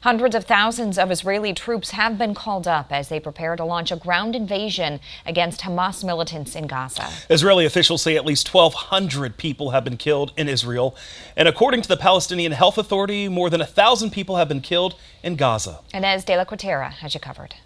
Hundreds of thousands of Israeli troops have been called up as they prepare to launch a ground invasion against Hamas militants in Gaza. Israeli officials say at least 1,200 people have been killed in Israel. And according to the Palestinian Health Authority, more than 1,000 people have been killed in Gaza. Inez de la Quatera has you covered.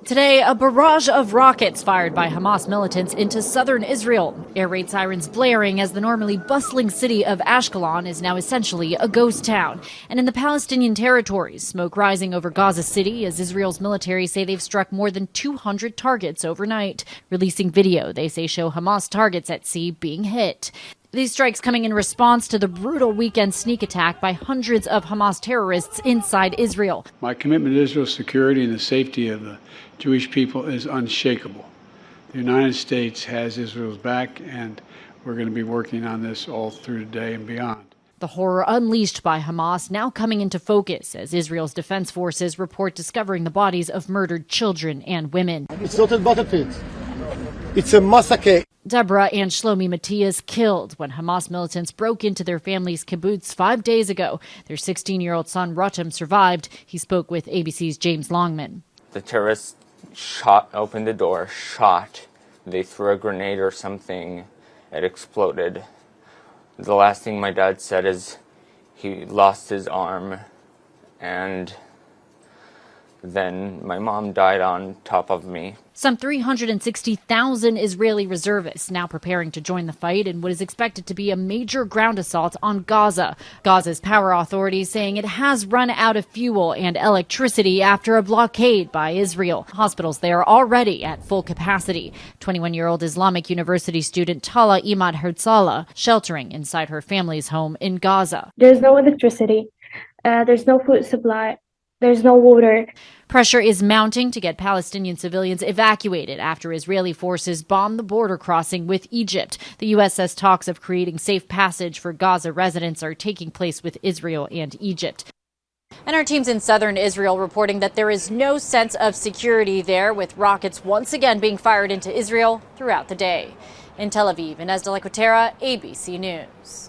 Today, a barrage of rockets fired by Hamas militants into southern Israel. Air raid sirens blaring as the normally bustling city of Ashkelon is now essentially a ghost town. And in the Palestinian territories, smoke rising over Gaza City as Israel's military say they've struck more than 200 targets overnight. Releasing video they say show Hamas targets at sea being hit. These strikes coming in response to the brutal weekend sneak attack by hundreds of Hamas terrorists inside Israel. My commitment to Israel's security and the safety of the Jewish people is unshakable. The United States has Israel's back, and we're going to be working on this all through today and beyond. The horror unleashed by Hamas now coming into focus as Israel's defense forces report discovering the bodies of murdered children and women. It's not a battlefield. It's a massacre. Deborah and Shlomi Matthias killed when Hamas militants broke into their family's kibbutz 5 days ago. Their 16-year-old son Rotem survived. He spoke with ABC's James Longman. The terrorists opened the door, shot. They threw a grenade or something. It exploded. The last thing my dad said is he lost his arm, and then my mom died on top of me. Some 360,000 Israeli reservists now preparing to join the fight in what is expected to be a major ground assault on Gaza. Gaza's power authorities saying it has run out of fuel and electricity after a blockade by Israel. Hospitals there already at full capacity. 21-year-old Islamic University student Tala Imad Herzala sheltering inside her family's home in Gaza. There's no electricity. There's no food supply. There's no water. Pressure is mounting to get Palestinian civilians evacuated after Israeli forces bombed the border crossing with Egypt. The U.S. says talks of creating safe passage for Gaza residents are taking place with Israel and Egypt. And our teams in southern Israel reporting that there is no sense of security there, with rockets once again being fired into Israel throughout the day. In Tel Aviv, Inez de la Quatera, ABC News.